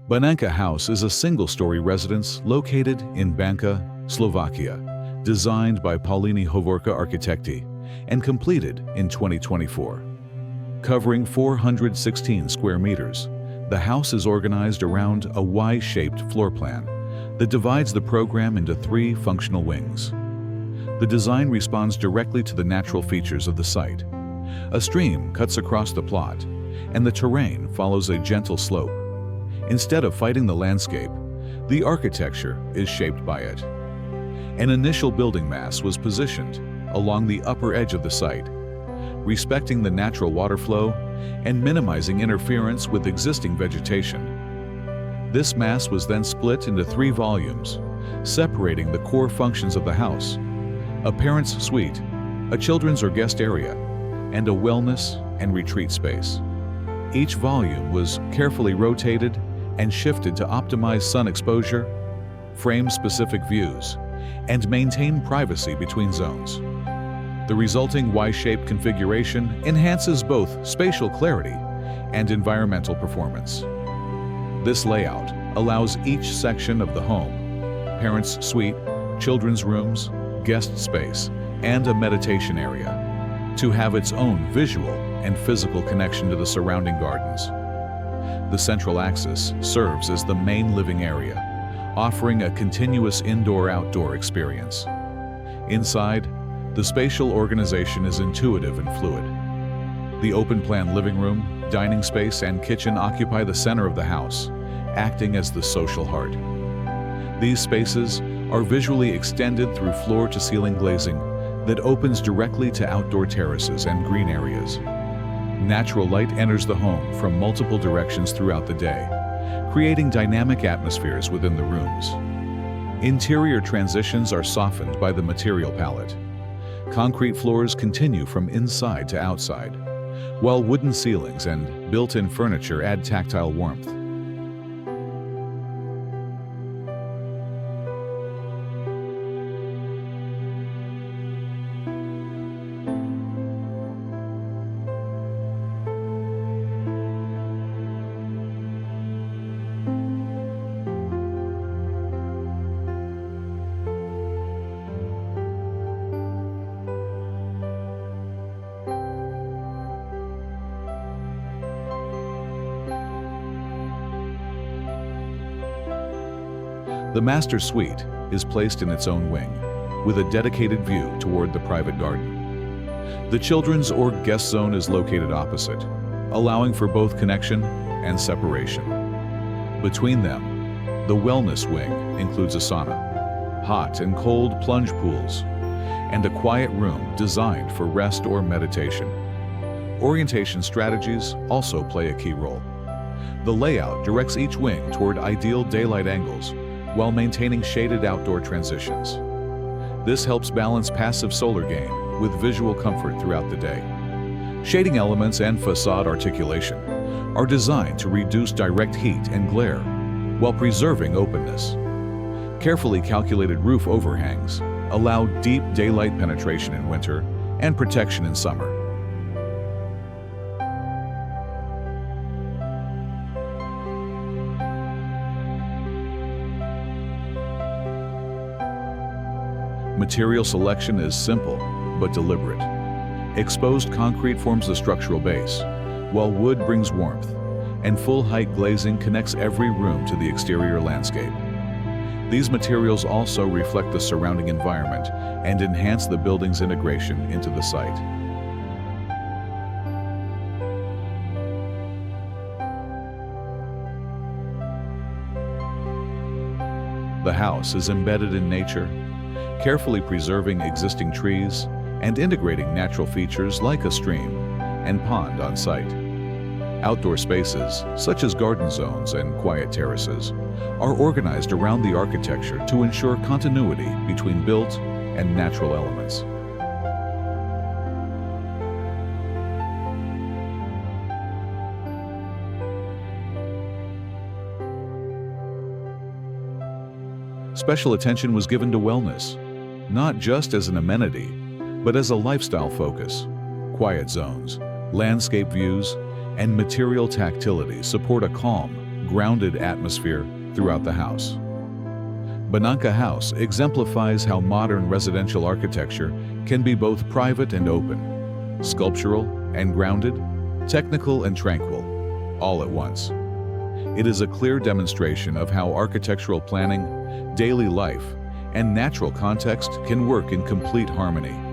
Banánka House is a single-story residence located in Banka, Slovakia, designed by Paulíny Hovorka Architekti and completed in 2024. Covering 416 square meters, the house is organized around a Y-shaped floor plan that divides the program into 3 functional wings. The design responds directly to the natural features of the site. A stream cuts across the plot, and the terrain follows a gentle slope. Instead of fighting the landscape, the architecture is shaped by it. An initial building mass was positioned along the upper edge of the site, respecting the natural water flow and minimizing interference with existing vegetation. This mass was then split into 3 volumes, separating the core functions of the house: a parent's suite, a children's or guest area, and a wellness and retreat space. Each volume was carefully rotated and shifted to optimize sun exposure, frame specific views, and maintain privacy between zones. The resulting Y-shaped configuration enhances both spatial clarity and environmental performance. This layout allows each section of the home, parent's suite, children's rooms, guest space, and a meditation area, to have its own visual and physical connection to the surrounding gardens. The central axis serves as the main living area, offering a continuous indoor-outdoor experience. Inside, the spatial organization is intuitive and fluid. The open-plan living room, dining space, and kitchen occupy the center of the house, acting as the social heart. These spaces are visually extended through floor-to-ceiling glazing that opens directly to outdoor terraces and green areas. Natural light enters the home from multiple directions throughout the day, creating dynamic atmospheres within the rooms. Interior transitions are softened by the material palette. Concrete floors continue from inside to outside, while wooden ceilings and built-in furniture add tactile warmth. The master suite is placed in its own wing, with a dedicated view toward the private garden. The children's or guest zone is located opposite, allowing for both connection and separation. Between them, the wellness wing includes a sauna, hot and cold plunge pools, and a quiet room designed for rest or meditation. Orientation strategies also play a key role. The layout directs each wing toward ideal daylight angles, while maintaining shaded outdoor transitions. This helps balance passive solar gain with visual comfort throughout the day. Shading elements and facade articulation are designed to reduce direct heat and glare while preserving openness. Carefully calculated roof overhangs allow deep daylight penetration in winter and protection in summer. Material selection is simple but deliberate. Exposed concrete forms the structural base, while wood brings warmth, and full-height glazing connects every room to the exterior landscape. These materials also reflect the surrounding environment and enhance the building's integration into the site. The house is embedded in nature, carefully preserving existing trees and integrating natural features like a stream and pond on site. Outdoor spaces, such as garden zones and quiet terraces, are organized around the architecture to ensure continuity between built and natural elements. Special attention was given to wellness, not just as an amenity, but as a lifestyle focus. Quiet zones, landscape views, and material tactility support a calm, grounded atmosphere throughout the house. Banánka House exemplifies how modern residential architecture can be both private and open, sculptural and grounded, technical and tranquil, all at once. It is a clear demonstration of how architectural planning, daily life, and natural context can work in complete harmony.